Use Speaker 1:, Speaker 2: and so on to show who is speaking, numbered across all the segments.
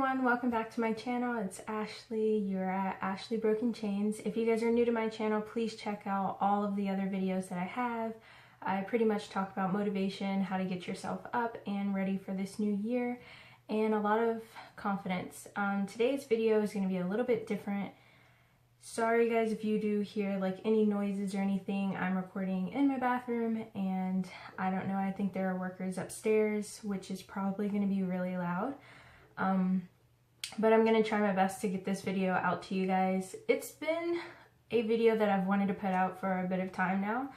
Speaker 1: everyone, welcome back to my channel. It's Ashley. You're at Ashley Broken Chains. If you guys are new to my channel, please check out all of the other videos that I have. I pretty much talk about motivation, how to get yourself up and ready for this new year, and a lot of confidence. Today's video is going to be a little bit different. Sorry guys if you do hear like any noises or anything. I'm recording in my bathroom and I don't know, I think there are workers upstairs, which is probably going to be really loud. But I'm going to try my best to get this video out to you guys. It's been a video that I've wanted to put out for a bit of time now,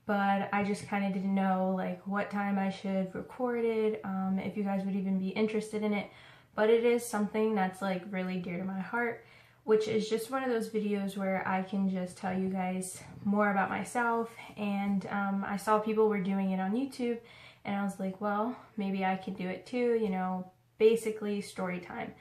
Speaker 1: but I just kind of didn't know like what time I should record it, if you guys would even be interested in it. But it is something that's like really dear to my heart, which is just one of those videos where I can just tell you guys more about myself. And I saw people were doing it on YouTube and I was like, well, maybe I could do it too, you know, basically story time.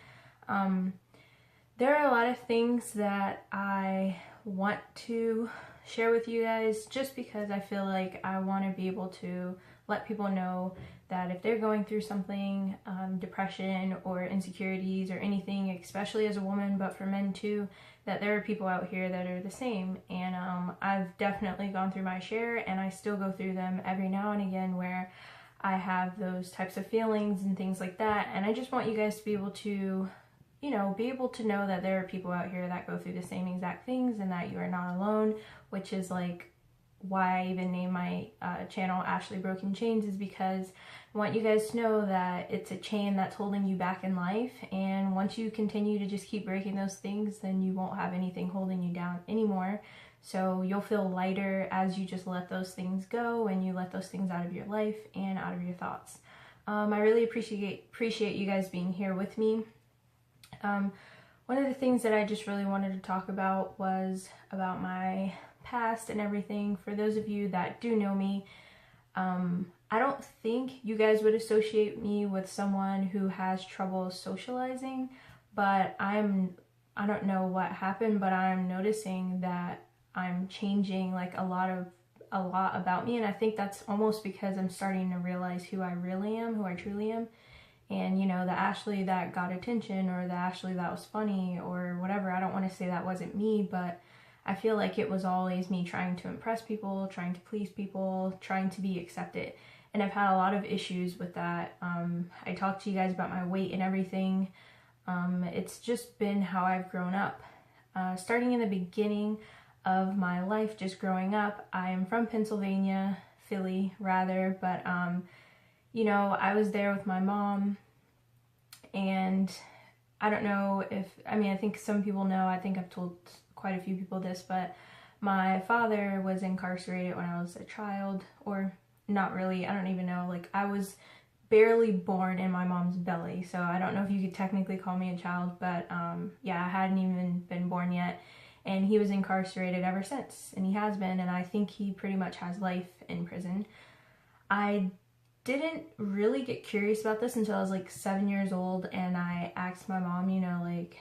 Speaker 1: There are a lot of things that I want to share with you guys just because I feel like I want to be able to let people know that if they're going through something, depression or insecurities or anything, especially as a woman, but for men too, that there are people out here that are the same. And I've definitely gone through my share, and I still go through them every now and again where I have those types of feelings and things like that. And I just want you guys to be able to, you know, be able to know that there are people out here that go through the same exact things and that you are not alone, which is like why I even named my channel Ashley Broken Chains, is because I want you guys to know that it's a chain that's holding you back in life, and once you continue to just keep breaking those things, then you won't have anything holding you down anymore. So you'll feel lighter as you just let those things go and you let those things out of your life and out of your thoughts. I really appreciate you guys being here with me. One of the things that I just really wanted to talk about was about my past and everything. For those of you that do know me, I don't think you guys would associate me with someone who has trouble socializing, but I don't know what happened, but I'm noticing that I'm changing like a lot about me, and I think that's almost because I'm starting to realize who I really am, who I truly am. And you know, the Ashley that got attention or the Ashley that was funny or whatever, I don't want to say that wasn't me, but I feel like it was always me trying to impress people, trying to please people, trying to be accepted. And I've had a lot of issues with that. I talked to you guys about my weight and everything. It's just been how I've grown up. Starting in the beginning of my life, just growing up, I am from Pennsylvania, Philly rather, but you know, I was there with my mom, and I don't know if, I mean, I think some people know, I think I've told quite a few people this, but my father was incarcerated when I was a child, or not really, I don't even know, like I was barely born in my mom's belly, so I don't know if you could technically call me a child, but yeah, I hadn't even been born yet, and he was incarcerated ever since, and he has been, and I think he pretty much has life in prison. I didn't really get curious about this until I was like 7 years old, and I asked my mom, you know, like,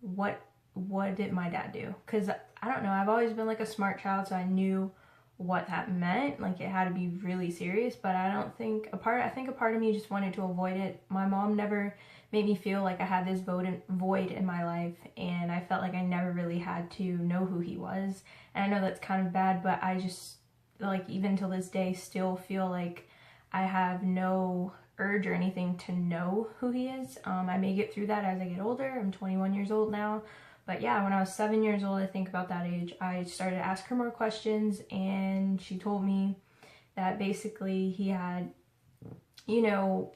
Speaker 1: what did my dad do? Because I don't know, I've always been like a smart child, so I knew what that meant, like it had to be really serious, but I think a part of me just wanted to avoid it. My mom never made me feel like I had this void in my life, and I felt like I never really had to know who he was. And I know that's kind of bad, but I just, like, even till this day, still feel like I have no urge or anything to know who he is. I may get through that as I get older. I'm 21 years old now. But yeah, when I was 7 years old, I think about that age, I started to ask her more questions, and she told me that basically he had, you know,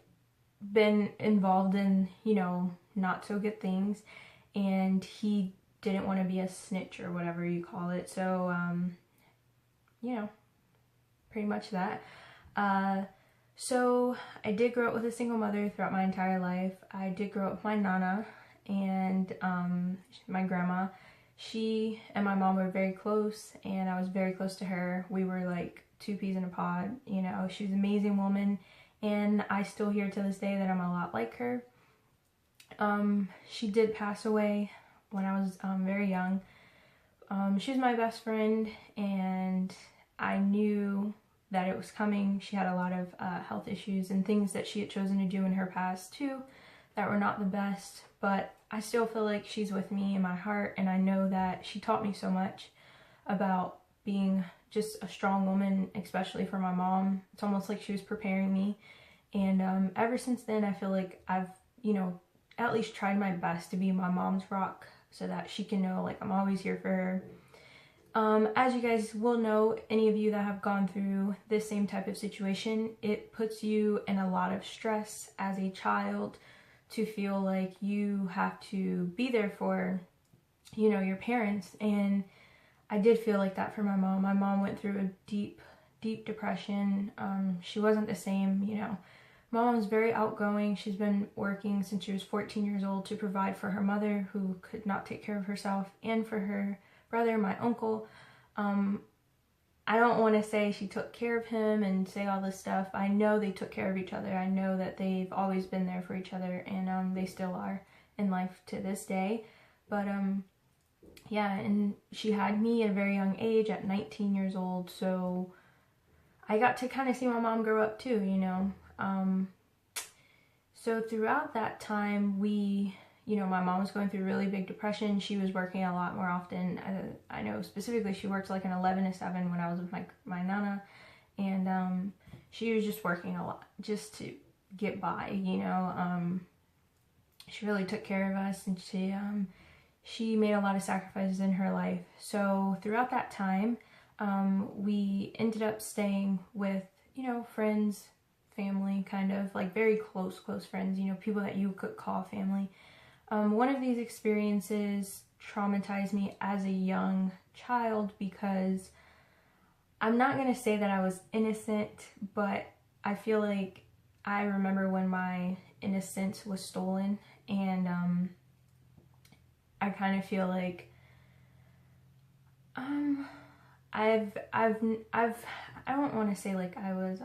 Speaker 1: been involved in, you know, not so good things, and he didn't want to be a snitch or whatever you call it. So, you know, pretty much that. So I did grow up with a single mother throughout my entire life. I did grow up with my nana and my grandma. She and my mom were very close, and I was very close to her. We were like two peas in a pod, you know. She was an amazing woman, and I still hear to this day that I'm a lot like her. She did pass away when I was very young. She was my best friend, and I knew that it was coming. She had a lot of health issues and things that she had chosen to do in her past too. that were not the best, but I still feel like she's with me in my heart, and I know that she taught me so much about being just a strong woman, especially for my mom. It's almost like she was preparing me, and ever since then I feel like I've, you know, at least tried my best to be my mom's rock so that she can know like I'm always here for her. As you guys will know, any of you that have gone through this same type of situation, it puts you in a lot of stress as a child to feel like you have to be there for, you know, your parents. And I did feel like that for my mom. My mom went through a deep, deep depression. She wasn't the same, you know. My mom was very outgoing. She's been working since she was 14 years old to provide for her mother, who could not take care of herself, and for her brother, my uncle. I don't want to say she took care of him and say all this stuff. I know they took care of each other. I know that they've always been there for each other, and they still are in life to this day. But yeah, and she had me at a very young age, at 19 years old, so I got to kind of see my mom grow up too, you know. So throughout that time, you know, my mom was going through really big depression. She was working a lot more often. I know specifically she worked like an 11 to 7 when I was with my nana, and she was just working a lot just to get by, you know. She really took care of us, and she made a lot of sacrifices in her life. So throughout that time, we ended up staying with, you know, friends, family, kind of like very close friends, you know, people that you could call family. One of these experiences traumatized me as a young child because I'm not going to say that I was innocent, but I feel like I remember when my innocence was stolen, and I kind of feel like I don't want to say like I was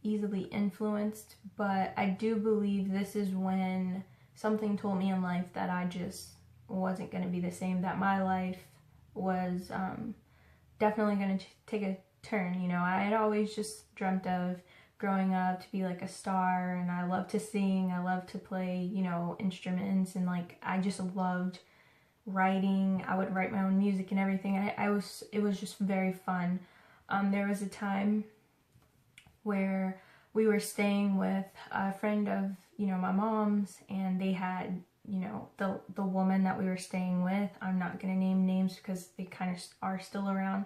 Speaker 1: easily influenced, but I do believe this is when something told me in life that I just wasn't going to be the same, that my life was definitely going to take a turn. You know, I had always just dreamt of growing up to be like a star, and I love to sing, I love to play, you know, instruments, and like I just loved writing. I would write my own music and everything, and it was just very fun. There was a time where we were staying with a friend of, you know, my mom's, and they had, you know, the woman that we were staying with, I'm not going to name names because they kind of are still around.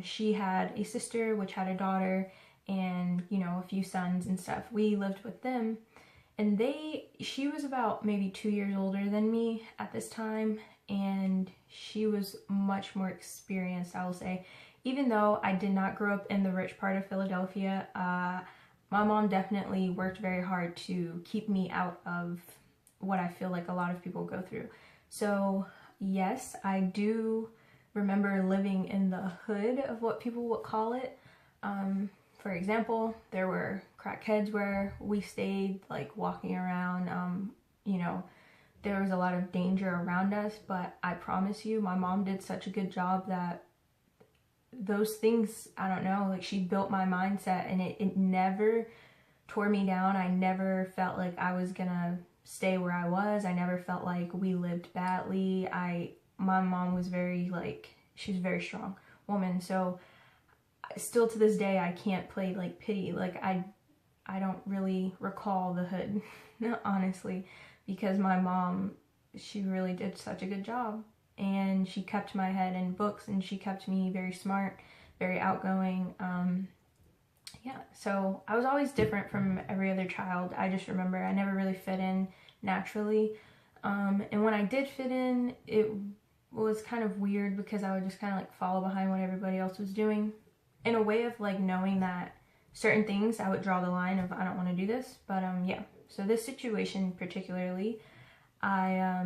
Speaker 1: She had a sister, which had a daughter, and, you know, a few sons and stuff. We lived with them, and she was about maybe 2 years older than me at this time, and she was much more experienced, I will say. Even though I did not grow up in the rich part of Philadelphia, my mom definitely worked very hard to keep me out of what I feel like a lot of people go through. So yes, I do remember living in the hood of what people would call it. For example, there were crackheads where we stayed, like walking around. You know, there was a lot of danger around us, but I promise you, my mom did such a good job that those things, I don't know, like she built my mindset, and it never tore me down. I never felt like I was gonna stay where I was. I never felt like we lived badly. My mom was very, like, she was a very strong woman, so still to this day I can't play like pity. Like I don't really recall the hood honestly, because my mom, she really did such a good job, and she kept my head in books, and she kept me very smart, very outgoing. Yeah, so I was always different from every other child. I just remember I never really fit in naturally, and when I did fit in, it was kind of weird because I would just kind of like follow behind what everybody else was doing, in a way of like knowing that certain things I would draw the line of, I don't want to do this. But yeah, so this situation particularly, I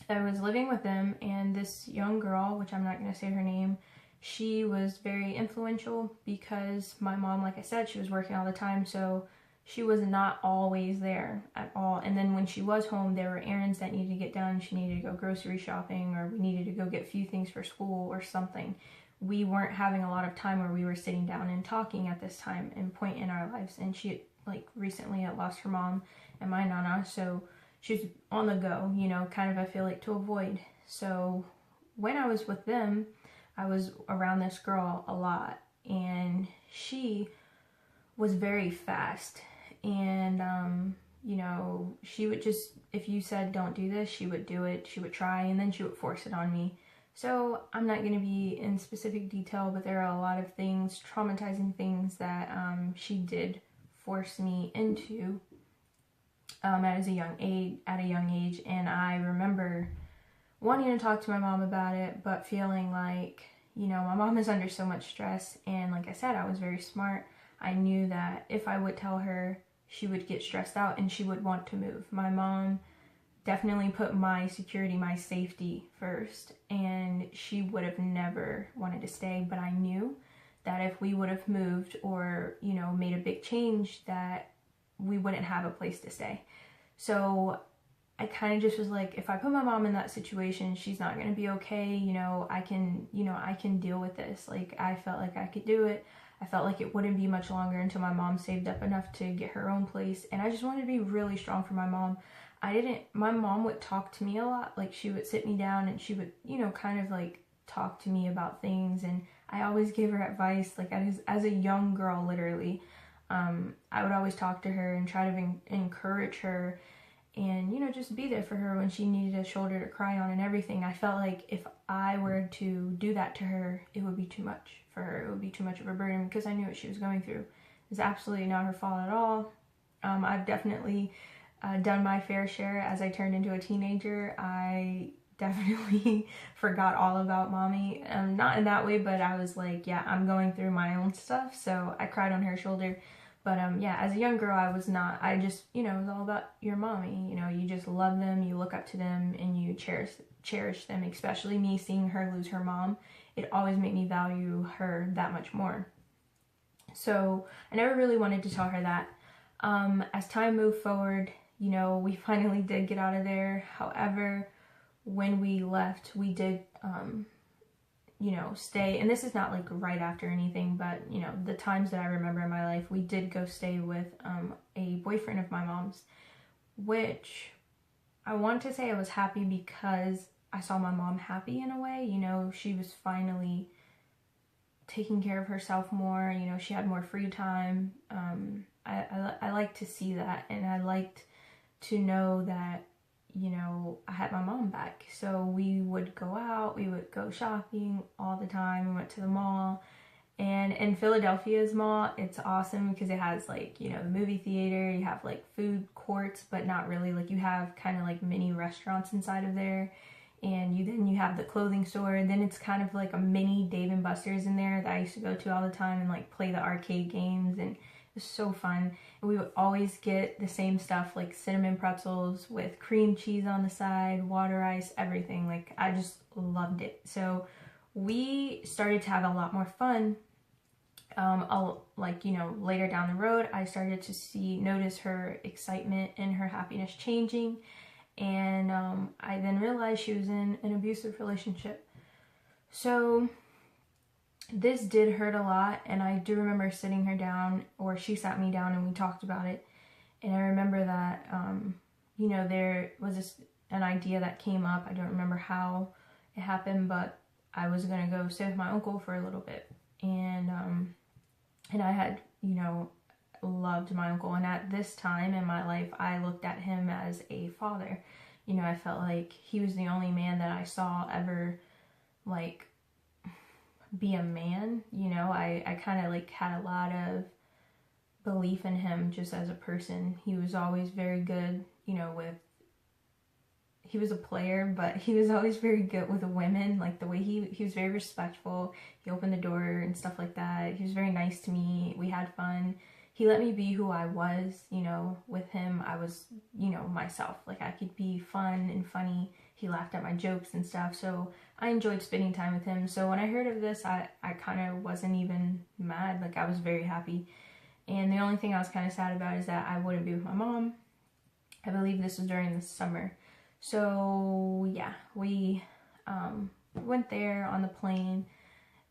Speaker 1: was living with them, and this young girl, which I'm not going to say her name, she was very influential because my mom, like I said, she was working all the time, so she was not always there at all. And then when she was home, there were errands that needed to get done. She needed to go grocery shopping, or we needed to go get a few things for school or something. We weren't having a lot of time where we were sitting down and talking at this time and point in our lives, and she like recently had lost her mom and my nana, so she was on the go, you know, kind of I feel like to avoid. So when I was with them, I was around this girl a lot, and she was very fast, and you know, she would just, if you said don't do this, she would do it, she would try, and then she would force it on me. So I'm not going to be in specific detail, but there are a lot of things, traumatizing things that she did force me into at a young age, and I remember wanting to talk to my mom about it, but feeling like, you know, my mom is under so much stress, and like I said, I was very smart. I knew that if I would tell her, she would get stressed out and she would want to move. My mom definitely put my security, my safety first, and she would have never wanted to stay, but I knew that if we would have moved or, you know, made a big change, that we wouldn't have a place to stay. So I kind of just was like, if I put my mom in that situation, she's not going to be okay. You know, I can deal with this. Like, I felt like I could do it. I felt like it wouldn't be much longer until my mom saved up enough to get her own place. And I just wanted to be really strong for my mom. My mom would talk to me a lot. Like, she would sit me down and she would, you know, kind of like talk to me about things. And I always gave her advice, like as a young girl, literally. I would always talk to her and try to encourage her and, you know, just be there for her when she needed a shoulder to cry on and everything. I felt like if I were to do that to her, it would be too much for her. It would be too much of a burden because I knew what she was going through. It's absolutely not her fault at all. I've definitely done my fair share as I turned into a teenager. I definitely forgot all about mommy. Not in that way, but I was like, yeah, I'm going through my own stuff. So I cried on her shoulder. But yeah, as a young girl, I was not. I just, you know, it was all about your mommy. You know, you just love them, you look up to them, and you cherish them. Especially me seeing her lose her mom, it always made me value her that much more. So I never really wanted to tell her that. As time moved forward, you know, we finally did get out of there. However, when we left, we did, you know, stay, and this is not like right after anything, but, you know, the times that I remember in my life, we did go stay with a boyfriend of my mom's, which I want to say I was happy because I saw my mom happy in a way. You know, she was finally taking care of herself more, you know, she had more free time. I like to see that, and I liked to know that, you know, I had my mom back. So we would go out, we would go shopping all the time. We went to the mall, and in Philadelphia's mall, it's awesome because it has, like, you know, the movie theater, you have like food courts, but not really, like you have kind of like mini restaurants inside of there, and you have the clothing store, and then it's kind of like a mini Dave and Buster's in there that I used to go to all the time and like play the arcade games, and it was so fun. And we would always get the same stuff, like cinnamon pretzels with cream cheese on the side, water ice, everything. Like, I just loved it. So we started to have a lot more fun. Like, you know, later down the road, I started to notice her excitement and her happiness changing. And I then realized she was in an abusive relationship. So this did hurt a lot, and I do remember sitting her down, or she sat me down, and we talked about it. And I remember that, you know, there was an idea that came up. I don't remember how it happened, but I was going to go stay with my uncle for a little bit. And I had, you know, loved my uncle. And at this time in my life, I looked at him as a father. You know, I felt like he was the only man that I saw ever, like, be a man. You know, I kind of like had a lot of belief in him just as a person. He was always very good, you know, he was a player, but he was always very good with the women. Like, the way he was very respectful. He opened the door and stuff like that. He was very nice to me. We had fun. He let me be who I was, you know. With him, I was, you know, myself. Like, I could be fun and funny. He laughed at my jokes and stuff, so I enjoyed spending time with him. So when I heard of this, I kind of wasn't even mad. Like, I was very happy. And the only thing I was kind of sad about is that I wouldn't be with my mom. I believe this was during the summer. So yeah, we went there on the plane,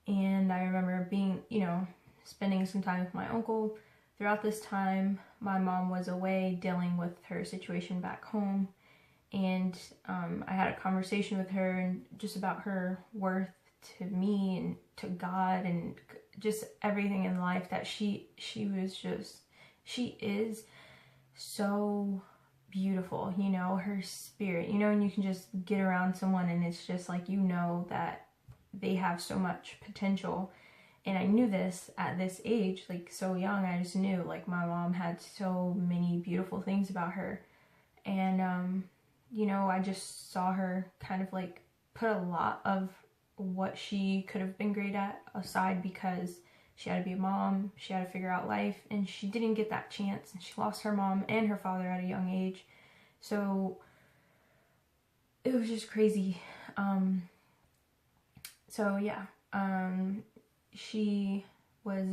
Speaker 1: and I remember being, you know, spending some time with my uncle, throughout this time, my mom was away dealing with her situation back home, and I had a conversation with her and just about her worth to me and to God and just everything in life, that she is so beautiful, you know, her spirit, you know, and you can just get around someone and it's just like, you know, that they have so much potential. And I knew this at this age, like so young. I just knew, like, my mom had so many beautiful things about her. And, you know, I just saw her kind of like put a lot of what she could have been great at aside because she had to be a mom, she had to figure out life, and she didn't get that chance. And she lost her mom and her father at a young age. So it was just crazy. So yeah, she was,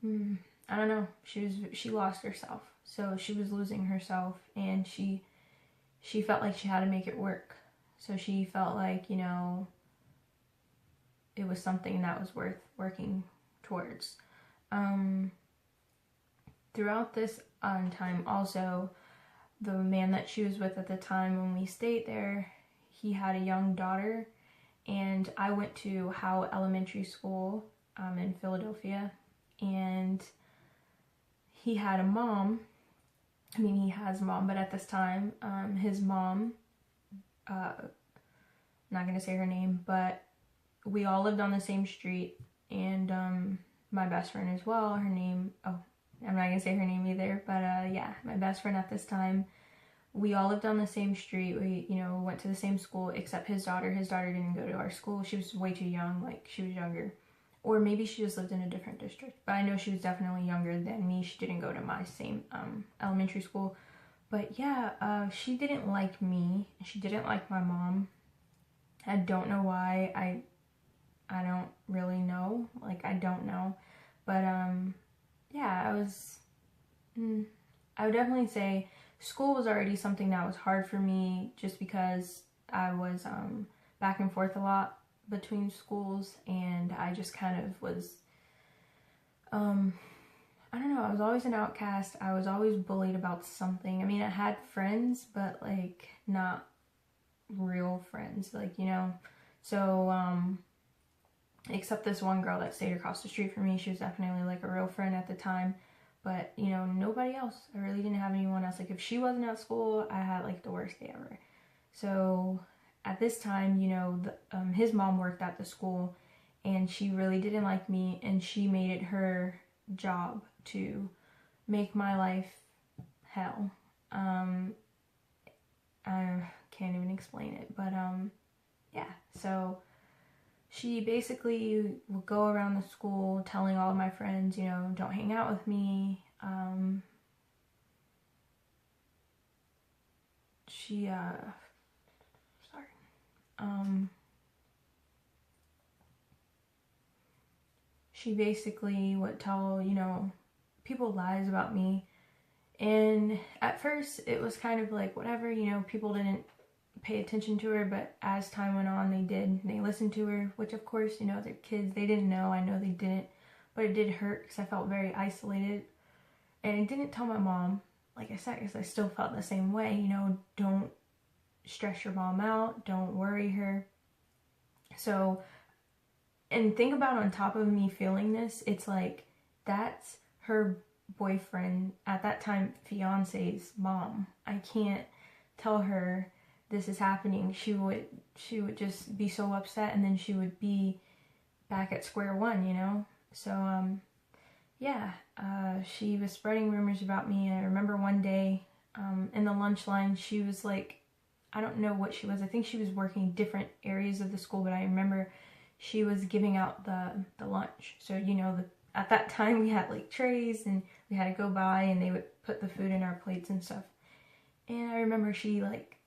Speaker 1: I don't know, she lost herself. So she was losing herself, and she felt like she had to make it work. So she felt like, you know, it was something that was worth working towards. Throughout this time also, the man that she was with at the time when we stayed there, he had a young daughter, and I went to Howe Elementary School in Philadelphia, and he had a mom. I mean, he has a mom, but at this time, his mom, not gonna say her name, but we all lived on the same street, and my best friend as well, her name, oh, I'm not gonna say her name either, but yeah, my best friend at this time, we all lived on the same street. We, you know, went to the same school, except his daughter didn't go to our school. She was way too young, like she was younger, or maybe she just lived in a different district, but I know she was definitely younger than me. She didn't go to my same elementary school. But yeah, she didn't like me, she didn't like my mom. I don't know why. I don't really know, like I don't know, but yeah, I would definitely say school was already something that was hard for me, just because I was back and forth a lot between schools, and I just kind of was, I don't know, I was always an outcast. I was always bullied about something. I mean, I had friends, but like not real friends, like, you know. So except this one girl that stayed across the street from me, she was definitely like a real friend at the time. But, you know, nobody else. I really didn't have anyone else. Like, if she wasn't at school, I had, like, the worst day ever. So, at this time, you know, his mom worked at the school, and she really didn't like me, and she made it her job to make my life hell. I can't even explain it, but, yeah. So, she basically would go around the school telling all of my friends, you know, don't hang out with me. She basically would tell, you know, people lies about me. And at first it was kind of like, whatever, you know, people didn't pay attention to her, but as time went on, they did. They listened to her, which of course, you know, they're kids, they didn't know. I know they didn't, but it did hurt because I felt very isolated. And I didn't tell my mom, like I said, because I still felt the same way, you know, don't stress your mom out, don't worry her. So, and think about, on top of me feeling this, it's like, that's her boyfriend, at that time, fiance's mom. I can't tell her this is happening. She would just be so upset, and then she would be back at square one, you know? So, yeah, she was spreading rumors about me, and I remember one day, in the lunch line, she was like, I don't know what she was. I think she was working different areas of the school, but I remember she was giving out the lunch. So, you know, at that time we had like trays, and we had to go by, and they would put the food in our plates and stuff. And I remember she like,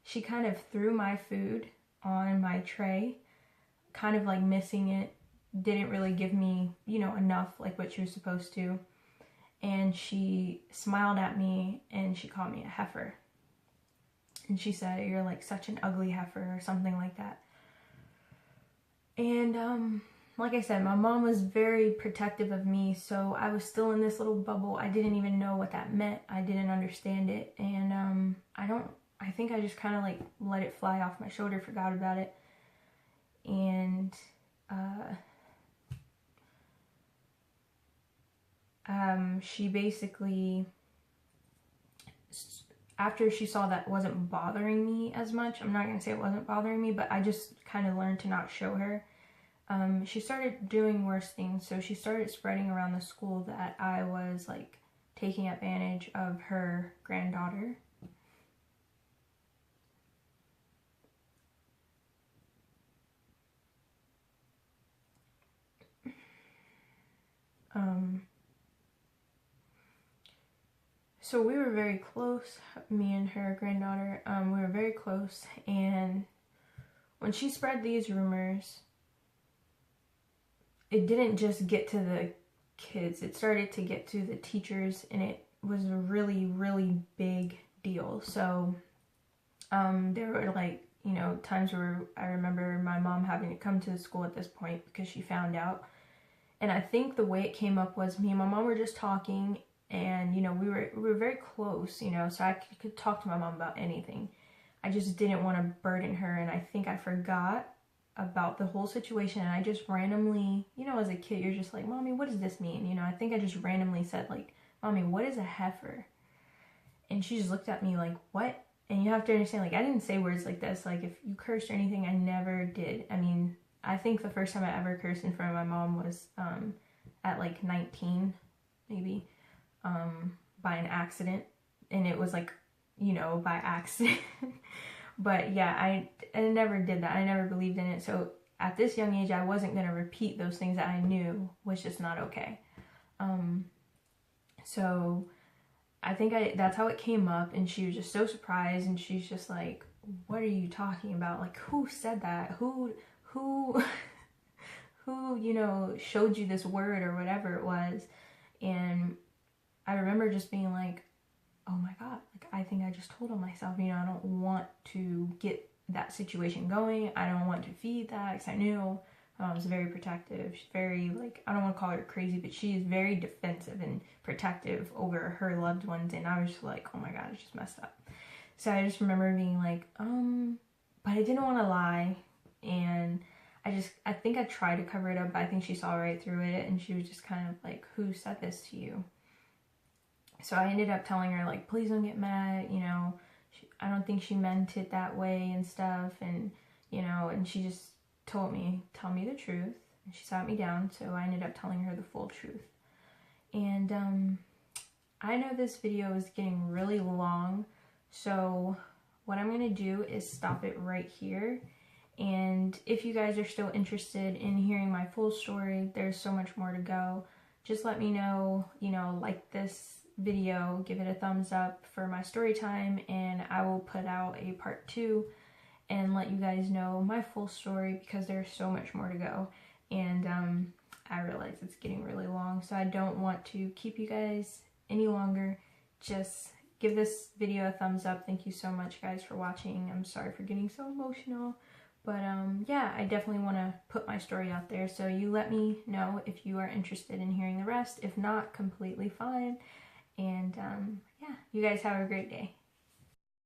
Speaker 1: she kind of threw my food on my tray, kind of like missing it, didn't really give me, you know, enough, like what she was supposed to. And she smiled at me, and she called me a heifer. And she said, "You're like such an ugly heifer," or something like that. And like I said, my mom was very protective of me, so I was still in this little bubble. I didn't even know what that meant. I didn't understand it, and I think I just kind of like let it fly off my shoulder, forgot about it, and she basically, after she saw that wasn't bothering me as much, I'm not going to say it wasn't bothering me, but I just kind of learned to not show her. She started doing worse things, so she started spreading around the school that I was like taking advantage of her granddaughter. So we were very close, me and her granddaughter, we were very close, and when she spread these rumors, it didn't just get to the kids, it started to get to the teachers, and it was a really, really big deal. So there were like, you know, times where I remember my mom having to come to the school at this point because she found out. And I think the way it came up was me and my mom were just talking, and, you know, we were very close, you know, so I could talk to my mom about anything. I just didn't want to burden her, and I think I forgot about the whole situation, and I just randomly, you know, as a kid, you're just like, Mommy, what does this mean? You know, I think I just randomly said, like, Mommy, what is a heifer? And she just looked at me like, what? And you have to understand, like, I didn't say words like this. Like, if you cursed or anything, I never did. I mean, I think the first time I ever cursed in front of my mom was at like 19, maybe, by an accident. And it was like, you know, by accident. But yeah, I never did that. I never believed in it. So at this young age, I wasn't going to repeat those things that I knew was just not okay. So I think that's how it came up, and she was just so surprised, and she's just like, what are you talking about? Like, who said that? Who, you know, showed you this word or whatever it was? And I remember just being like, oh my God, like, I think I just told on myself, you know, I don't want to get that situation going. I don't want to feed that, because I knew was very protective. She's very, like, I don't want to call her crazy, but she is very defensive and protective over her loved ones. And I was just like, oh my God, it's just messed up. So I just remember being like, but I didn't want to lie. And I think I tried to cover it up, but I think she saw right through it. And she was just kind of like, who said this to you? So I ended up telling her, like, please don't get mad, you know, I don't think she meant it that way and stuff. And, you know, and she just told me, tell me the truth. And she sat me down, so I ended up telling her the full truth. And I know this video is getting really long, so what I'm going to do is stop it right here. And if you guys are still interested in hearing my full story, there's so much more to go. Just let me know, you know, like this video, give it a thumbs up for my story time, and I will put out a part 2 and let you guys know my full story, because there's so much more to go. And I realize it's getting really long, so I don't want to keep you guys any longer. Just give this video a thumbs up. Thank you so much, guys, for watching. I'm sorry for getting so emotional, but yeah, I definitely want to put my story out there, so you let me know if you are interested in hearing the rest. If not, completely fine. And yeah, you guys have a great day.